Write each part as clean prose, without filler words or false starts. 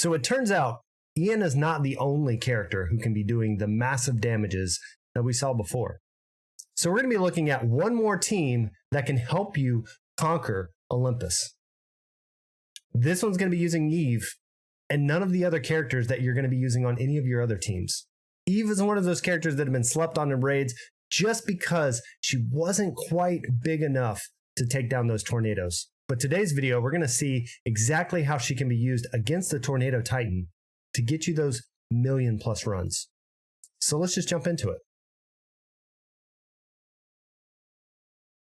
So it turns out Ian is not the only character who can be doing the massive damages that we saw before. So we're going to be looking at one more team that can help you conquer Olympus. This one's going to be using Eve and none of the other characters that you're going to be using on any of your other teams. Eve is one of those characters that have been slept on in raids just because she wasn't quite big enough to take down those tornadoes. But today's video, we're going to see exactly how she can be used against the Tornado Titan to get you those million+ runs. So let's just jump into it.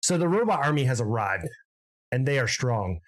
So the robot army has arrived, and they are strong.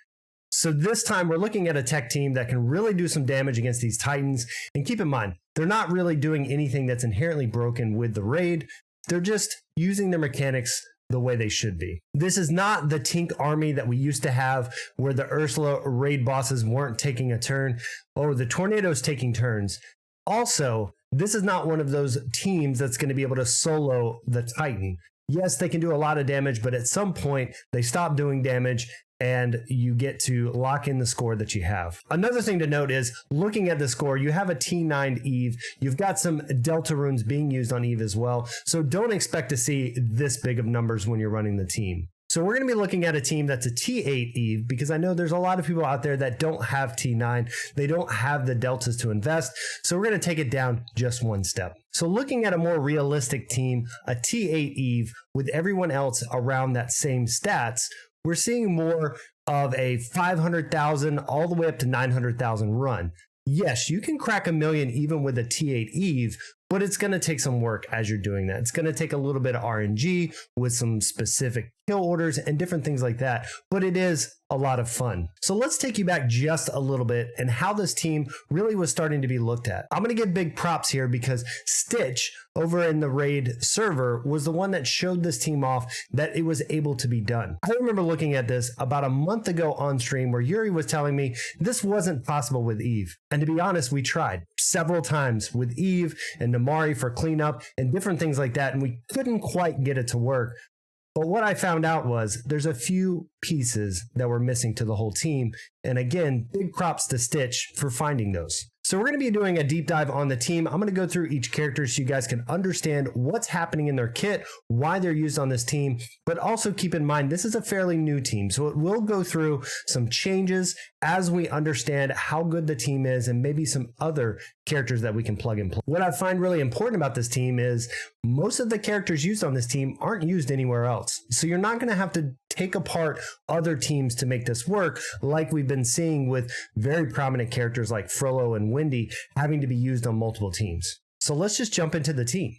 So this time we're looking at a tech team that can really do some damage against these Titans. And keep in mind, they're not really doing anything that's inherently broken with the raid. They're just using their mechanics the way they should be. This is not the Tink army that we used to have where the Ursula raid bosses weren't taking a turn or the tornadoes taking turns. Also, this is not one of those teams that's going to be able to solo the Titan. Yes, they can do a lot of damage, but at some point they stop doing damage and you get to lock in the score that you have. Another thing to note is, looking at the score, you have a T9 Eve. You've got some Delta runes being used on Eve as well. So don't expect to see this big of numbers when you're running the team. So we're going to be looking at a team that's a T8 Eve, because I know there's a lot of people out there that don't have T9. They don't have the deltas to invest. So we're going to take it down just one step. So looking at a more realistic team, a T8 Eve with everyone else around that same stats, we're seeing more of a 500,000 all the way up to 900,000 run. Yes, you can crack a million even with a T8 Eve, but it's going to take some work as you're doing that. It's going to take a little bit of RNG with some specific kill orders and different things like that, but it is a lot of fun. So let's take you back just a little bit and how this team really was starting to be looked at. I'm going to give big props here because Stitch over in the raid server was the one that showed this team off that it was able to be done. I remember looking at this about a month ago on stream where Yuri was telling me this wasn't possible with Eve. And to be honest, we tried several times with Eve and Namari for cleanup and different things like that, and we couldn't quite get it to work. But what I found out was there's a few pieces that were missing to the whole team. And again, big props to Stitch for finding those. So we're going to be doing a deep dive on the team. I'm going to go through each character so you guys can understand what's happening in their kit, why they're used on this team, but also keep in mind this is a fairly new team. So it will go through some changes as we understand how good the team is and maybe some other characters that we can plug and play. What I find really important about this team is most of the characters used on this team aren't used anywhere else. So you're not going to have to take apart other teams to make this work like we've been seeing with very prominent characters like Frollo and Wendy having to be used on multiple teams. So let's just jump into the team.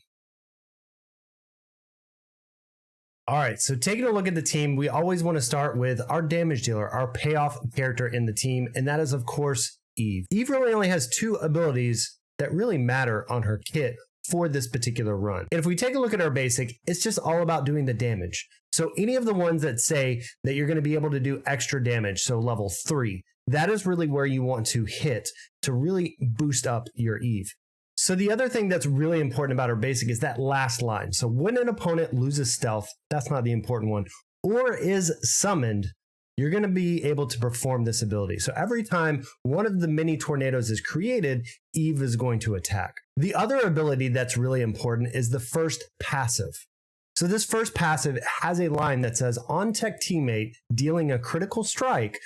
All right, so taking a look at the team, we always want to start with our damage dealer, our payoff character in the team, and that is, of course, Eve. Eve really only has two abilities that really matter on her kit for this particular run. And if we take a look at our basic, it's just all about doing the damage. So any of the ones that say that you're going to be able to do extra damage, so level 3, that is really where you want to hit to really boost up your Eve. So the other thing that's really important about our basic is that last line. So when an opponent loses stealth, that's not the important one, or is summoned, you're going to be able to perform this ability. So every time one of the mini tornadoes is created, Eve is going to attack. The other ability that's really important is the first passive. So this first passive has a line that says, on tech teammate dealing a critical strike,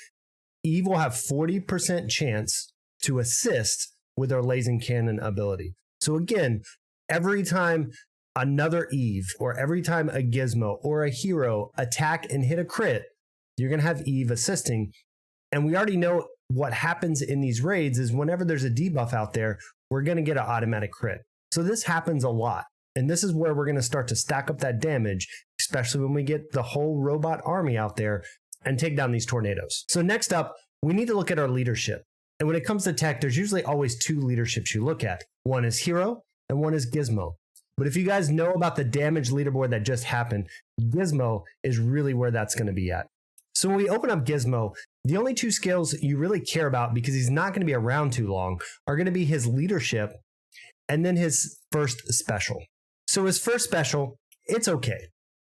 Eve will have 40% chance to assist with our lasing cannon ability. So again, every time another Eve or every time a Gizmo or a hero attack and hit a crit, you're going to have Eve assisting. And we already know what happens in these raids is whenever there's a debuff out there, we're going to get an automatic crit. So this happens a lot. And this is where we're going to start to stack up that damage, especially when we get the whole robot army out there and take down these tornadoes. So next up, we need to look at our leadership. And when it comes to tech, there's usually always two leaderships you look at. One is hero and one is Gizmo. But if you guys know about the damage leaderboard that just happened, Gizmo is really where that's going to be at. So when we open up Gizmo, the only two skills you really care about, because he's not going to be around too long, are going to be his leadership and then his first special. So his first special, it's okay.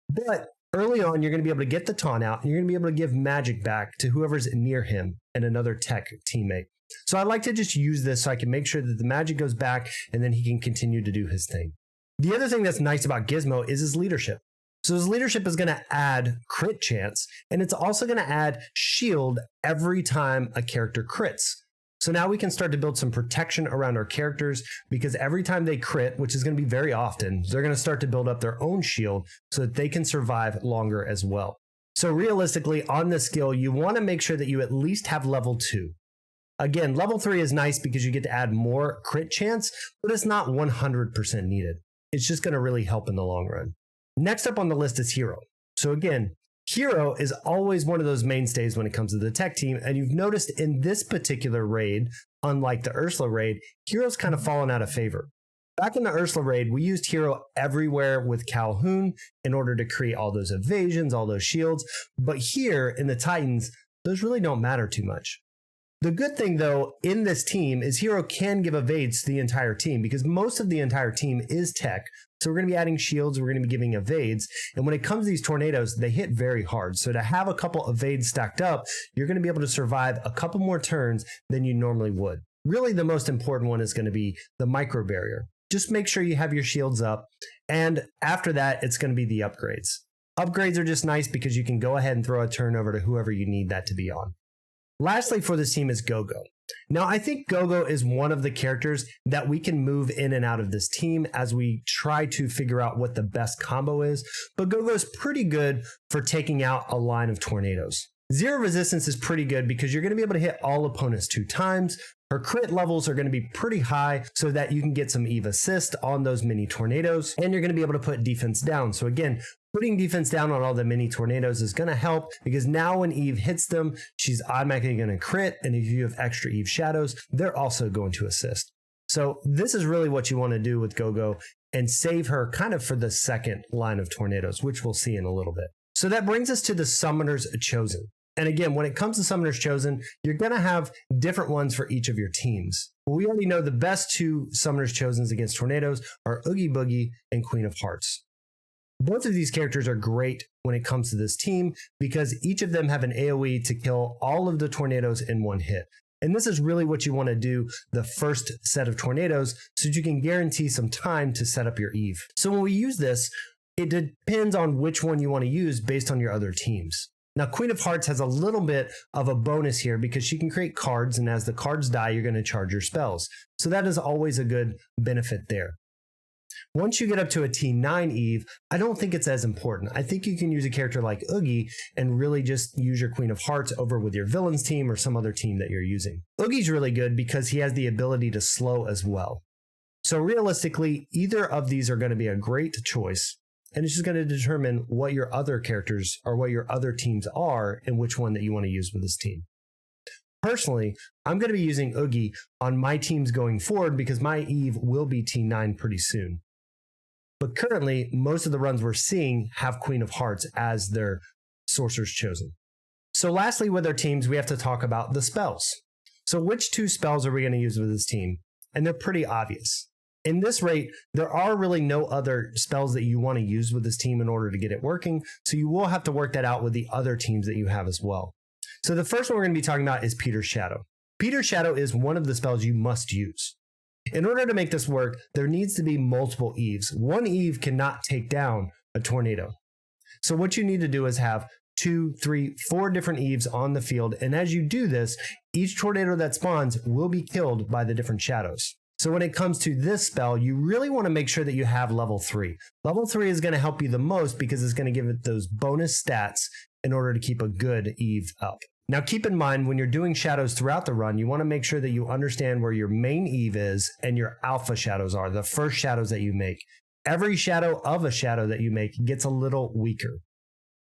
But early on, you're going to be able to get the taunt out and you're going to be able to give magic back to whoever's near him. and another tech teammate. So I like to just use this so I can make sure that the magic goes back and then he can continue to do his thing. The other thing that's nice about Gizmo is his leadership. So his leadership is going to add crit chance, and it's also going to add shield every time a character crits. So now we can start to build some protection around our characters, because every time they crit, which is going to be very often, they're going to start to build up their own shield so that they can survive longer as well. So realistically, on this skill, you want to make sure that you at least have level 2. Again, level 3 is nice because you get to add more crit chance, but it's not 100% needed. It's just going to really help in the long run. Next up on the list is Hero. So again, Hero is always one of those mainstays when it comes to the tech team, and you've noticed in this particular raid, unlike the Ursula raid, Hero's kind of fallen out of favor. Back in the Ursula raid, we used Hero everywhere with Calhoun in order to create all those evasions, all those shields, but here in the Titans, those really don't matter too much. The good thing, though, in this team is Hero can give evades to the entire team, because most of the entire team is tech. So we're going to be adding shields, we're going to be giving evades. And when it comes to these tornadoes, they hit very hard. So to have a couple evades stacked up, you're going to be able to survive a couple more turns than you normally would. Really, the most important one is going to be the micro barrier. Just make sure you have your shields up. And after that, it's going to be the upgrades. Upgrades are just nice because you can go ahead and throw a turn over to whoever you need that to be on. Lastly for this team is Gogo. Now, I think Gogo is one of the characters that we can move in and out of this team as we try to figure out what the best combo is, but Gogo is pretty good for taking out a line of tornadoes. Zero resistance is pretty good because you're going to be able to hit all opponents 2 times. Her crit levels are going to be pretty high so that you can get some Eve assist on those mini tornadoes, and you're going to be able to put defense down. So again, putting defense down on all the mini tornadoes is going to help, because now when Eve hits them, she's automatically going to crit, and if you have extra Eve shadows, they're also going to assist. So this is really what you want to do with Gogo and save her kind of for the second line of tornadoes, which we'll see in a little bit. So that brings us to the Summoners Chosen. And again, when it comes to Summoners Chosen, you're going to have different ones for each of your teams. We already know the best 2 Summoners Chosen against tornadoes are Oogie Boogie and Queen of Hearts. Both of these characters are great when it comes to this team because each of them have an AoE to kill all of the tornadoes in one hit. And this is really what you want to do the first set of tornadoes so that you can guarantee some time to set up your Eve. So when we use this, it depends on which one you want to use based on your other teams. Now, Queen of Hearts has a little bit of a bonus here because she can create cards, and as the cards die, you're going to charge your spells. So that is always a good benefit there. Once you get up to a T9 Eve, I don't think it's as important. I think you can use a character like Oogie and really just use your Queen of Hearts over with your villains team or some other team that you're using. Oogie's really good because he has the ability to slow as well. So realistically, either of these are going to be a great choice. And it's just going to determine what your other characters or what your other teams are and which one that you want to use with this team. Personally, I'm going to be using Oogie on my teams going forward because my Eve will be T9 pretty soon. But currently, most of the runs we're seeing have Queen of Hearts as their Sorcerer's Chosen. So lastly, with our teams, we have to talk about the spells. So which 2 spells are we going to use with this team? And they're pretty obvious. In this rate, there are really no other spells that you want to use with this team in order to get it working, so you will have to work that out with the other teams that you have as well. So the first one we're going to be talking about is Peter's Shadow. Peter's Shadow is one of the spells you must use. In order to make this work, there needs to be multiple Eves. One Eve cannot take down a tornado. So what you need to do is have 2, 3, 4 different Eves on the field, and as you do this, each tornado that spawns will be killed by the different shadows. So when it comes to this spell, you really want to make sure that you have level 3. Level 3 is going to help you the most because it's going to give it those bonus stats in order to keep a good Eve up. Now keep in mind, when you're doing shadows throughout the run, you want to make sure that you understand where your main Eve is and your alpha shadows are, the first shadows that you make. Every shadow of a shadow that you make gets a little weaker.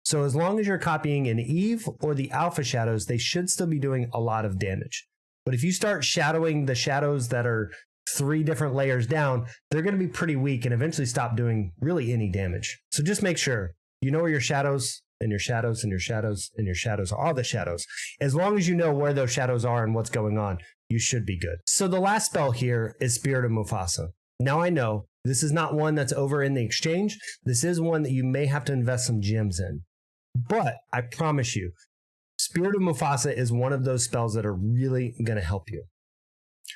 So as long as you're copying an Eve or the alpha shadows, they should still be doing a lot of damage. But if you start shadowing the shadows that are 3 different layers down, they're going to be pretty weak and eventually stop doing really any damage. So just make sure you know where your shadows and your shadows and your shadows and your shadows are, all the shadows. As long as you know where those shadows are and what's going on, you should be good. So the last spell here is Spirit of Mufasa. Now I know this is not one that's over in the exchange. This is one that you may have to invest some gems in. But I promise you, Spirit of Mufasa is one of those spells that are really going to help you.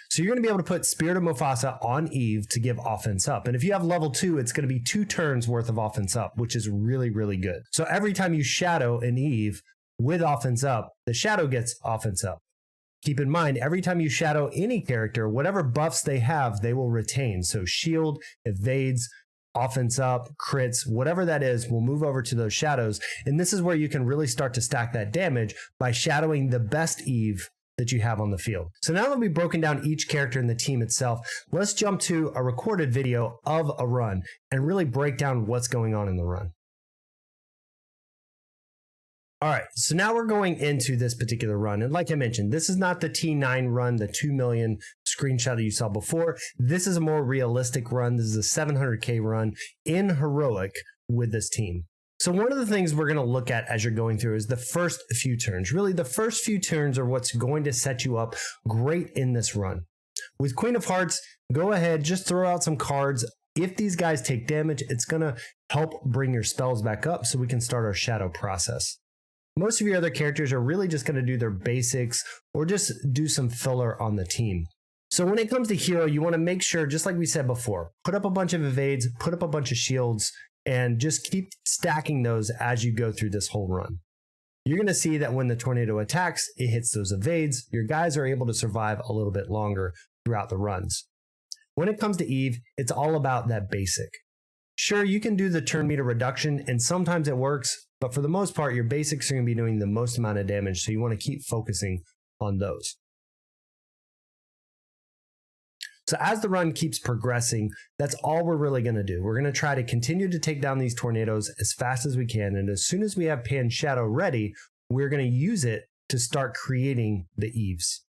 So you're going to be able to put Spirit of Mufasa on Eve to give offense up. And if you have level 2, it's going to be 2 turns worth of offense up, which is really, really good. So every time you shadow an Eve with offense up, the shadow gets offense up. Keep in mind, every time you shadow any character, whatever buffs they have, they will retain. So shield, evades, offense up, crits, whatever that is, will move over to those shadows. And this is where you can really start to stack that damage by shadowing the best Eve that you have on the field. So now that we've broken down each character in the team itself, let's jump to a recorded video of a run and really break down what's going on in the run. All right, so now we're going into this particular run. And like I mentioned, this is not the T9 run, the 2 million screenshot that you saw before. This is a more realistic run. This is a 700K run in heroic with this team. So one of the things we're going to look at as you're going through is the first few turns. Really, the first few turns are what's going to set you up great in this run. With Queen of Hearts, go ahead, just throw out some cards. If these guys take damage, it's going to help bring your spells back up so we can start our shadow process. Most of your other characters are really just going to do their basics or just do some filler on the team. So when it comes to hero, you want to make sure, just like we said before, put up a bunch of evades, put up a bunch of shields, and just keep stacking those as you go through this whole run. You're going to see that when the tornado attacks, it hits those evades. Your guys are able to survive a little bit longer throughout the runs. When it comes to Eve, it's all about that basic. Sure, you can do the turn meter reduction, and sometimes it works, but for the most part, your basics are going to be doing the most amount of damage, so you want to keep focusing on those. So as the run keeps progressing, that's all we're really going to do. We're going to try to continue to take down these tornadoes as fast as we can, and as soon as we have Pan Shadow ready, we're going to use it to start creating the Eves.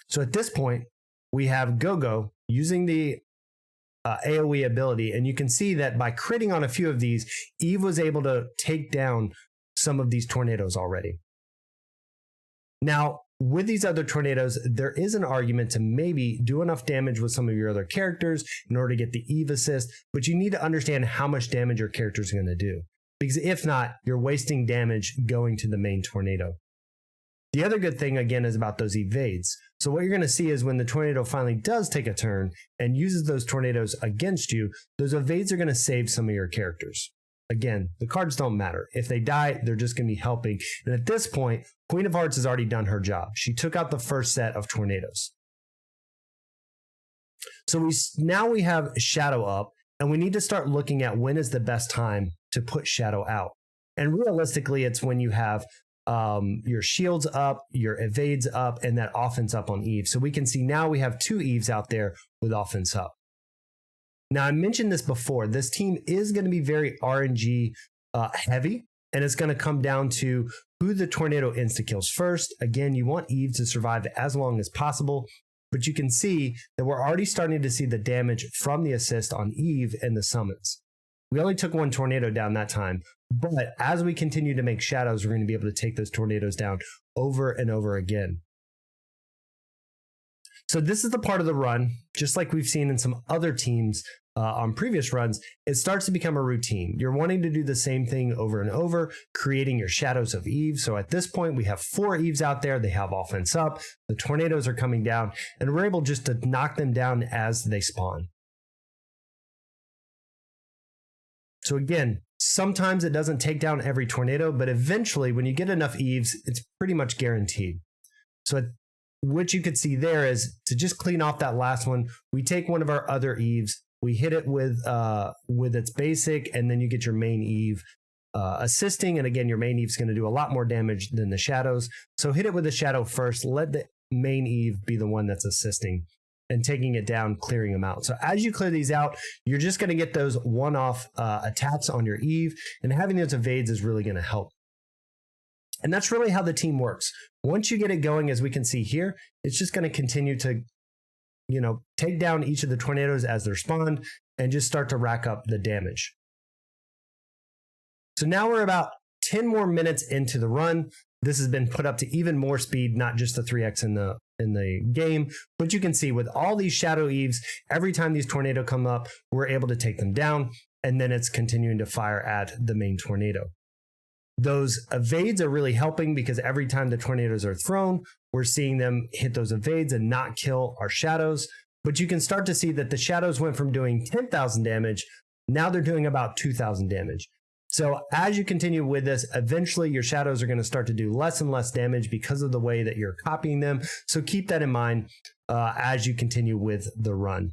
So at this point, we have Gogo using the AoE ability, and you can see that by critting on a few of these, Eve was able to take down some of these tornadoes already. Now, with these other tornadoes, there is an argument to maybe do enough damage with some of your other characters in order to get the Eve assist, but you need to understand how much damage your character is going to do, because if not, you're wasting damage going to the main tornado. The other good thing, again, is about those evades. So what you're going to see is when the tornado finally does take a turn and uses those tornadoes against you, those evades are going to save some of your characters. Again, the cards don't matter. If they die, they're just going to be helping. And at this point, Queen of Hearts has already done her job. She took out the first set of tornadoes. So now we have Shadow up, and we need to start looking at when is the best time to put Shadow out. And realistically, it's when you have your shields up, your evades up, and that offense up on Eve. So we can see now we have 2 Eves out there with offense up. Now, I mentioned this before. This team is going to be very RNG heavy, and it's going to come down to who the tornado insta-kills first. Again, you want Eve to survive as long as possible, but you can see that we're already starting to see the damage from the assist on Eve and the summons. We only took 1 tornado down that time, but as we continue to make shadows, we're going to be able to take those tornadoes down over and over again. So this is the part of the run, just like we've seen in some other teams on previous runs, it starts to become a routine. You're wanting to do the same thing over and over, creating your shadows of Eve. So at this point, we have 4 Eves out there. They have offense up. The tornadoes are coming down, and we're able just to knock them down as they spawn. So again, sometimes it doesn't take down every tornado, but eventually when you get enough Eves, it's pretty much guaranteed. So what you could see there is to just clean off that last one, we take one of our other Eves, we hit it with its basic, and then you get your main Eve assisting. And again, your main Eve is going to do a lot more damage than the shadows. So hit it with the shadow first, let the main Eve be the one that's assisting and taking it down, clearing them out. So as you clear these out, you're just going to get those one-off attacks on your Eve, and having those evades is really going to help. And that's really how the team works. Once you get it going, as we can see here, it's just going to continue to, take down each of the tornadoes as they're spawned and just start to rack up the damage. So now we're about 10 more minutes into the run. This has been put up to even more speed, not just the 3x in the game, but you can see with all these shadow Eves, every time these tornadoes come up, we're able to take them down, and then it's continuing to fire at the main tornado. Those evades are really helping because every time the tornadoes are thrown, we're seeing them hit those evades and not kill our shadows. But you can start to see that the shadows went from doing 10,000 damage, now they're doing about 2,000 damage. So as you continue with this, eventually your shadows are going to start to do less and less damage because of the way that you're copying them. So keep that in mind as you continue with the run.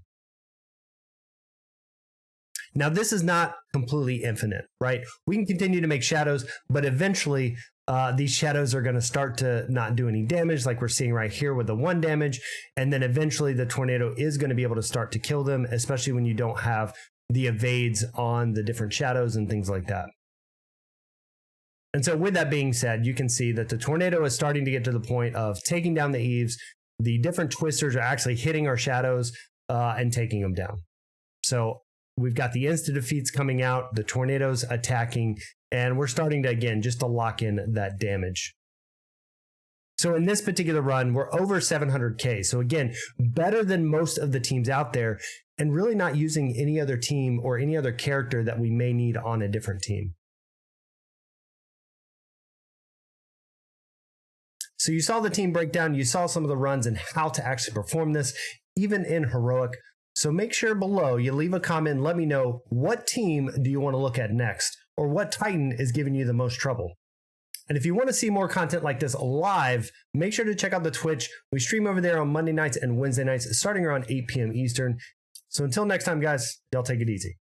Now, this is not completely infinite, right? We can continue to make shadows, but eventually these shadows are going to start to not do any damage, like we're seeing right here with the 1 damage. And then eventually the tornado is going to be able to start to kill them, especially when you don't have the evades on the different shadows and things like that. And so with that being said, you can see that the tornado is starting to get to the point of taking down the eaves. The different twisters are actually hitting our shadows and taking them down. So we've got the insta defeats coming out, the tornadoes attacking, and we're starting to, again, just to lock in that damage. So in this particular run, we're over 700K. So again, better than most of the teams out there, and really not using any other team or any other character that we may need on a different team. So you saw the team breakdown, you saw some of the runs and how to actually perform this, even in Heroic. So make sure below you leave a comment and let me know what team do you want to look at next, or what Titan is giving you the most trouble. And if you want to see more content like this live, make sure to check out the Twitch. We stream over there on Monday nights and Wednesday nights, starting around 8 p.m. Eastern. So until next time, guys, y'all take it easy.